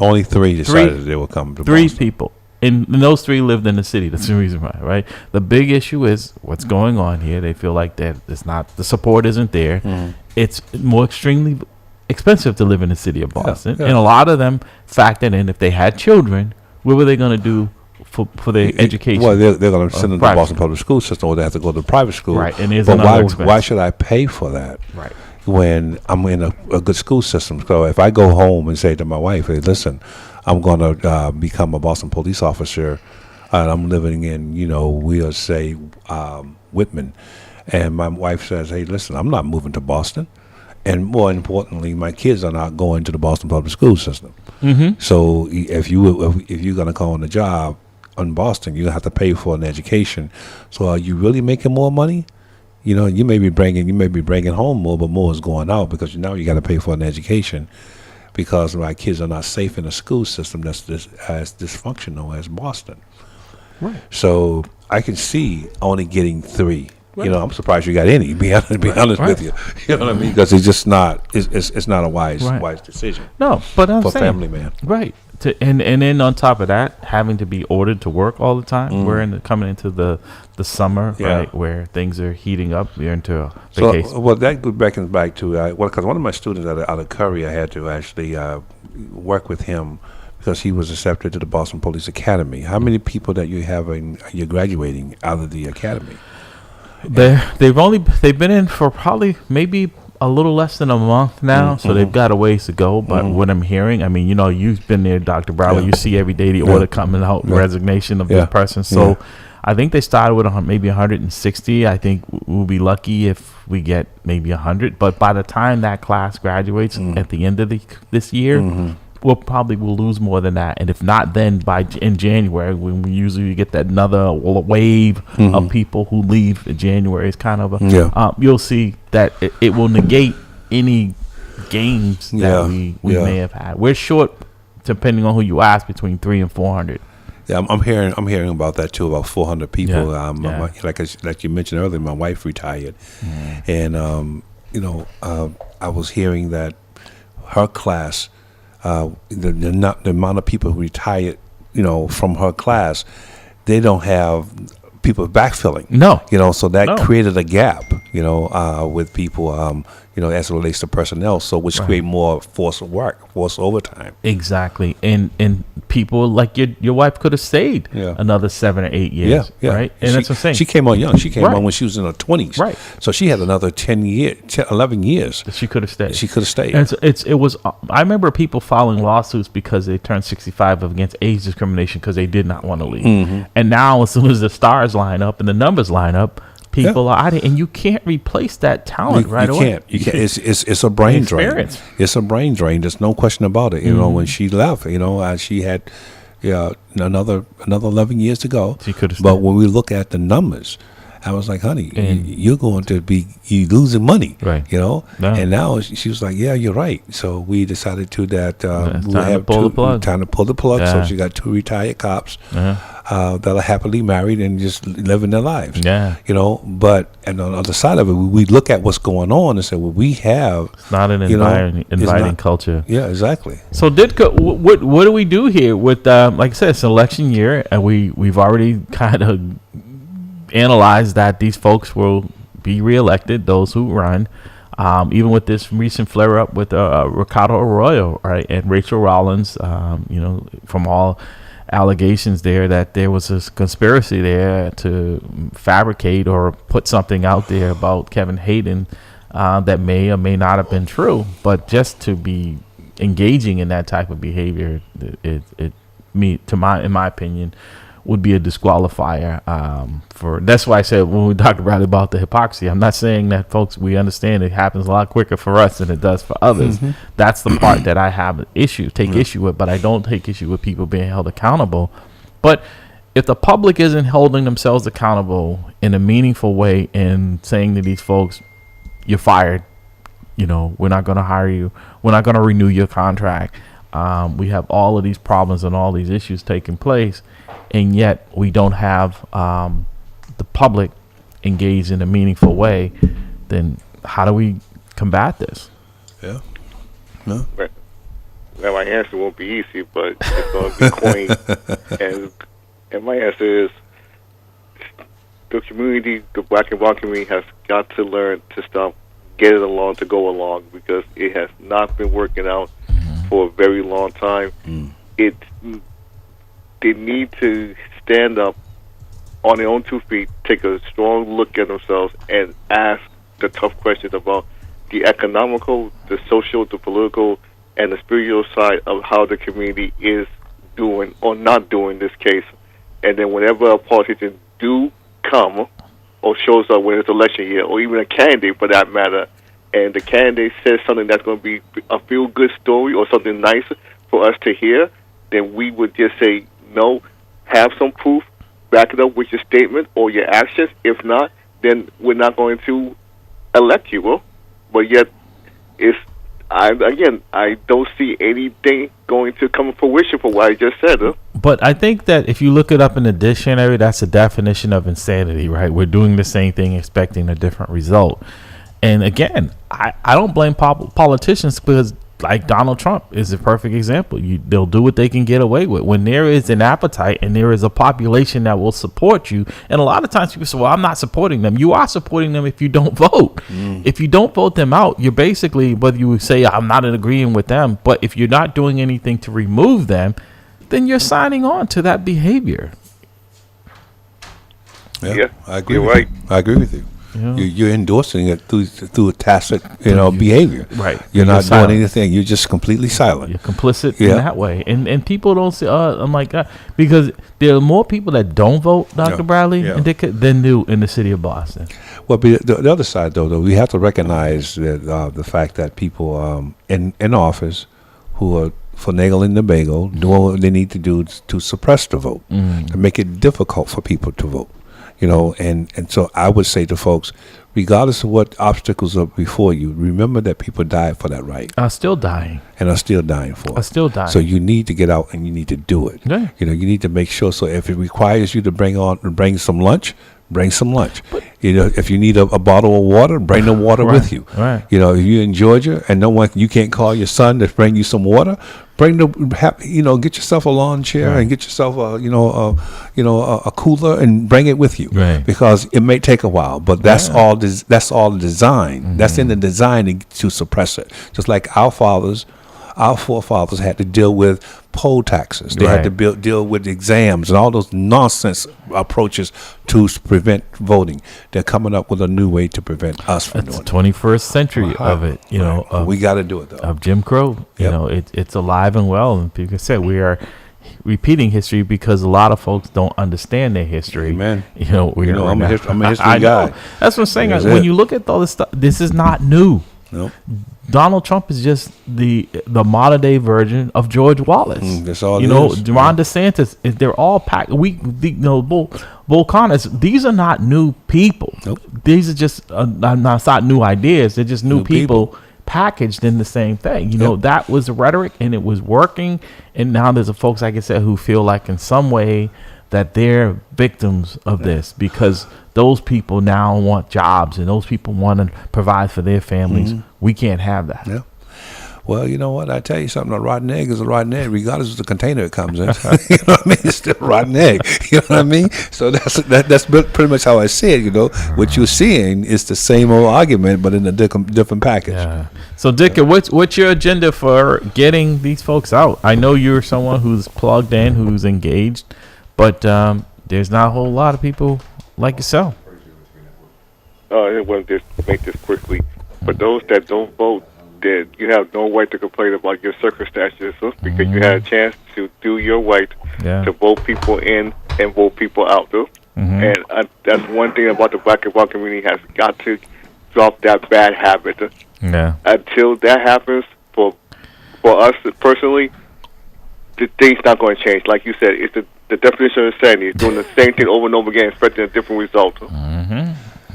Only 3 decided that they will come to 3 Boston. people. And those 3 lived in the city. That's the reason why, right? The big issue is what's going on here. They feel like that it's not, the support isn't there. It's more extremely expensive to live in the city of Boston. And a lot of them factored in if they had children, what were they going to do for their education? Well, they're going to send them to the Boston public school system, or they have to go to the private school. Right, and there's but another expense. why should I pay for that? Right. When I'm in a good school system? So if I go home and say to my wife, hey, listen, I'm going to become a Boston police officer, and I'm living in, you know, we'll say Whitman, and my wife says, hey, listen, I'm not moving to Boston. And more importantly, my kids are not going to the Boston public school system. So if you're going to go on the job in Boston, you have to pay for an education. So are you really making more money? You know, you may be bringing home more, but more is going out because now you got to pay for an education because my kids are not safe in a school system that's as dysfunctional as Boston. Right. So I can see only getting 3. Right. You know, I'm surprised you got any. Be honest with you. You know what I mean? Because it's just not. It's not a wise decision. No, but I'm for saying, family man. Right. And then on top of that, having to be ordered to work all the time. We're coming into the summer, right, where things are heating up. We're into a vacation. So, well, that goes back to because one of my students out of Curry, I had to actually work with him because he was accepted to the Boston Police Academy. How many people that you have you're graduating out of the academy? They've been in for probably maybe a little less than a month now, so they've got a ways to go. But what I'm hearing, I mean, you know, you've been there, Dr. Bradley. You see every day the order coming out, resignation of the person. So I think they started with maybe 160. I think we'll be lucky if we get maybe 100. But by the time that class graduates at the end of this year, probably will lose more than that, and if not, then in January, when we usually get that another wave of people who leave in January, it's kind of you'll see that it will negate any gains that we may have had. We're short, depending on who you ask, between 300 and 400. Yeah, I'm hearing about that too. About 400 people. Like you mentioned earlier, my wife retired, and I was hearing that her class, the amount of people who retired, from her class, they don't have people backfilling. No, so that created a gap, with people, as it relates to personnel. So which create more force overtime. Exactly, and people like your wife could have stayed another 7 or 8 years, right? And that's what I'm saying. She came on young. She came on when she was in her 20s, right? So she had another 11 years. She could have stayed. And it was. I remember people filing lawsuits because they turned 65 against age discrimination because they did not want to leave. And now, as soon as the stars line up and the numbers line up, people are out of it, and you can't replace that talent away. You can't. It's a brain drain. It's a brain drain. There's no question about it. When she left, she had another 11 years to go. She could have. But when we look at the numbers, I was like, honey, you're going to be losing money, right? And now she was like, yeah, you're right. So we decided time to pull the plug. Yeah. So she got 2 retired cops that are happily married and just living their lives. Yeah. But on the other side of it, we look at what's going on and say, well, we have. It's not an inviting culture. Yeah, exactly. So Ditka, what do we do here with, like I said, it's an election year, and we've already kind of analyze that these folks will be reelected, those who run, even with this recent flare up with Ricardo Arroyo, right, and Rachel Rollins, from all allegations there that there was a conspiracy there to fabricate or put something out there about Kevin Hayden that may or may not have been true, but just to be engaging in that type of behavior, in my opinion, would be a disqualifier for. That's why I said when we talked about the hypocrisy, I'm not saying that, folks, we understand it happens a lot quicker for us than it does for others. That's the part that I have issue with, but I don't take issue with people being held accountable. But if the public isn't holding themselves accountable in a meaningful way and saying to these folks, you're fired, we're not going to hire you, we're not going to renew your contract, we have all of these problems and all these issues taking place, and yet we don't have the public engaged in a meaningful way, then how do we combat this? Yeah. No. Well, my answer won't be easy, but it's going to be quaint. and my answer is the community, the black and brown community, has got to learn to stop getting along to go along, because it has not been working out for a very long time. They need to stand up on their own 2 feet, take a strong look at themselves, and ask the tough questions about the economical, the social, the political, and the spiritual side of how the community is doing or not doing this case. And then whenever a politician do come or shows up when it's election year, or even a candidate for that matter, and the candidate says something that's going to be a feel-good story or something nice for us to hear, then we would just say, no, have some proof, back it up with your statement or your actions. If not, then we're not going to elect you. Well, but yet, I don't see anything going to come to fruition for what I just said. But I think that if you look it up in the dictionary, that's a definition of insanity, right? We're doing the same thing, expecting a different result. And again, I don't blame politicians, because like Donald Trump is a perfect example. They'll do what they can get away with. When there is an appetite and there is a population that will support you, and a lot of times people say, well, I'm not supporting them. You are supporting them if you don't vote. If you don't vote them out, you're basically, whether you say I'm not agreeing with them, but if you're not doing anything to remove them, then you're signing on to that behavior. Yeah, I agree. You're right. I agree with you. Yeah. You're endorsing it through a tacit, behavior. Right. You're not doing anything. You're just completely silent. You're complicit in that way, and people don't say, "I'm like," because there are more people that don't vote, Dr. Bradley, than do in the city of Boston. Well, but the other side, though, we have to recognize that the fact that people in office who are finagling the bagel, doing what they need to do to suppress the vote, to make it difficult for people to vote. And so I would say to folks, regardless of what obstacles are before you, remember that people died for that right. Are still dying. And are still dying for it. Are still dying. So you need to get out and you need to do it. Yeah. You need to make sure. So if it requires you to bring some lunch, bring some lunch. If you need a bottle of water, bring the water with you. Right. If you're in Georgia and you can't call your son to bring you some water, get yourself a lawn chair and get yourself a cooler and bring it with you. Right. Because it may take a while, but that's all design. That's in the design to suppress it. Just like our forefathers had to deal with poll taxes. They had to deal with exams and all those nonsense approaches to prevent voting. They're coming up with a new way to prevent us from doing it. 21st century of it, we got to do it, though. Of Jim Crow. It's alive and well. And like I said, we are repeating history because a lot of folks don't understand their history. Amen. I'm a history guy. That's what I'm saying. When you look at all this stuff, this is not new. Nope. Donald Trump is just the modern day version of George Wallace. That's all. Ron DeSantis, they're all packed. Bull Connors. These are not new people. Nope. These are just not new ideas. They're just new people packaged in the same thing. That was rhetoric and it was working. And now there's folks, like I said, who feel like in some way that they're victims of this because those people now want jobs and those people want to provide for their families. We can't have that. Yeah. Well, you know what? I tell you something. A rotten egg is a rotten egg, regardless of the container it comes in. You know what I mean? It's still a rotten egg. You know what I mean? So that's pretty much how I see it. What you're seeing is the same old argument, but in a different package. Yeah. So, Dick, what's your agenda for getting these folks out? I know you're someone who's plugged in, who's engaged, but there's not a whole lot of people like yourself. I want to just make this quickly. For those that don't vote, that you have no right to complain about your circumstances because you had a chance to do your right to vote people in and vote people out, though. And that's one thing about the black and brown community has got to drop that bad habit. Yeah. Until that happens, for us personally, the thing's not going to change. Like you said, it's the definition of insanity. It's doing the same thing over and over again, expecting a different result.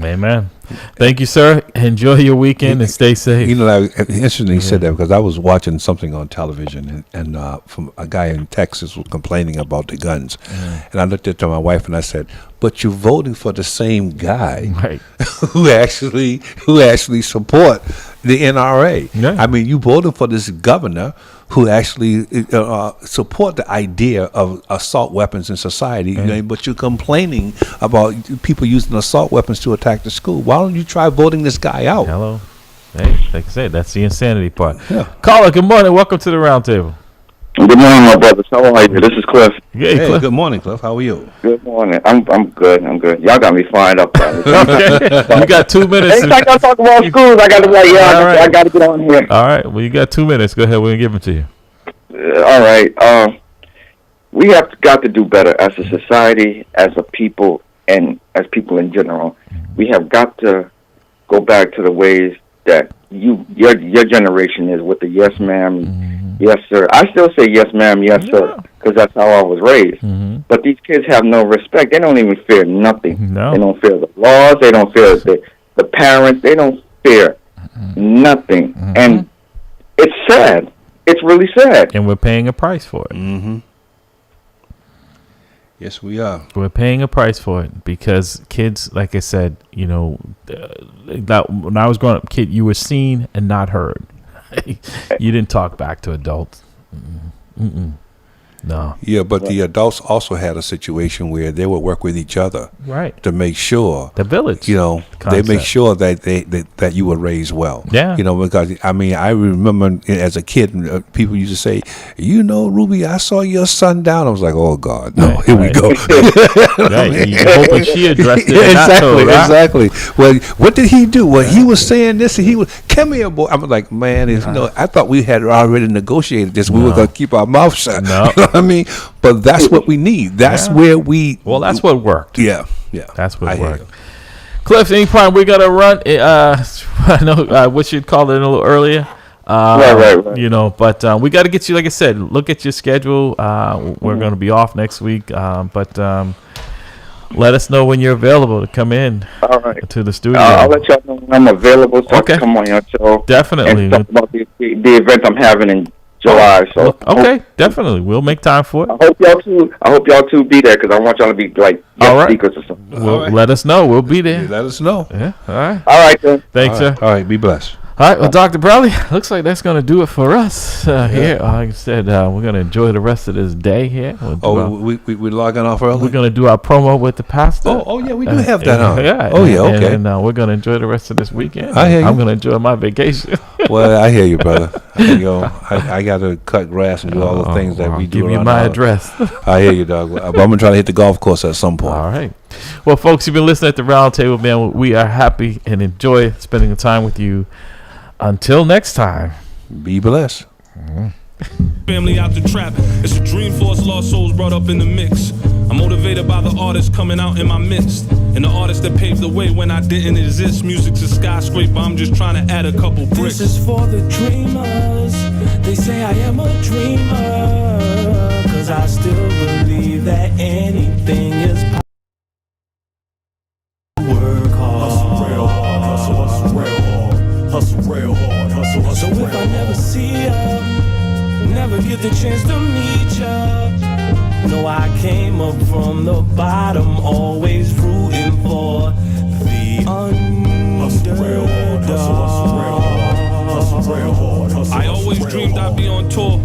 Amen. Thank you, sir. Enjoy your weekend and stay safe. Interesting you said that because I was watching something on television and from a guy in Texas was complaining about the guns. And I looked at my wife and I said, but you're voting for the same guy who actually support the NRA. Yeah. I mean, you voted for this governor who actually support the idea of assault weapons in society, but you're complaining about people using assault weapons to attack the school. Why don't you try voting this guy out? Hello. Hey, like I said, that's the insanity part. Yeah. Caller, good morning. Welcome to the roundtable. Good morning, my brothers. How are you? This is Cliff. Hey, Cliff. Good morning, Cliff. How are you? Good morning. I'm good. Y'all got me fired up. Okay. You got 2 minutes. Anytime y'all talk about schools, I got to I got to get on here. All right. Well, you got 2 minutes. Go ahead. We're going to give them to you. All right. We have got to do better as a society, as a people, and as people in general. We have got to go back to the ways that your generation is with the yes, ma'am, yes, sir. I still say yes, ma'am, yes, sir, because that's how I was raised. But these kids have no respect. They don't even fear nothing. No. They don't fear the laws. They don't fear the parents. They don't fear nothing. And it's sad. It's really sad. And we're paying a price for it. Yes, we are. We're paying a price for it because kids, like I said, that when I was growing up, kid, you were seen and not heard. You didn't talk back to adults. No. Yeah, but the adults also had a situation where they would work with each other, to make sure the village. They make sure that that you were raised well. Yeah. Because I mean, I remember as a kid, people used to say, Ruby, I saw your son down. I was like, oh God, no, here we go. You're hoping she addressed it. Exactly. Well, what did he do? Well, he was saying this, and he was, come here, boy. I was like, man, I thought we had already negotiated this. We were going to keep our mouth shut. No. I mean, but that's what we need. That's where we. Well, that's what worked. Yeah. That's what worked. Cliff, any problem? We got to run. I know what you'd call it a little earlier. Right. You know, but we got to get you. Like I said, look at your schedule. We're going to be off next week, but let us know when you're available to come in. All right. To the studio. I'll let y'all know when I'm available so I can come on your show. Definitely. And talk about the event I'm having in July. So okay, definitely. We'll make time for it. I hope y'all two be there because I want y'all to be like guest speakers or something. Well, let us know. We'll be there. Let us know. Yeah. All right. All right, then. Thanks, sir. All right. Be blessed. All right, well, Dr. Bradley, looks like that's going to do it for us here. Like I said, we're going to enjoy the rest of this day here. We're logging off early? We're going to do our promo with the pastor. Oh yeah, we do have that on. Yeah. Okay. And we're going to enjoy the rest of this weekend. I hear you. I'm going to enjoy my vacation. Well, I hear you, brother. I got to cut grass and do all the things that we do. Give you my address. I hear you, dog. I'm going to try to hit the golf course at some point. All right. Well, folks, you've been listening at the Round Table, man. We are happy and enjoy spending the time with you. Until next time, be blessed. Family out the trap. It's a dream for us lost souls brought up in the mix. I'm motivated by the artists coming out in my midst. And the artists that paved the way when I didn't exist. Music's a skyscraper, I'm just trying to add a couple bricks. This is for the dreamers. They say I am a dreamer. Cause I still believe that anything is possible. Work hard. Hustle real hard. So if I never see ya, never get the chance to meet ya, know I came up from the bottom, always rooting for the underdog. I always dreamed I'd be on tour.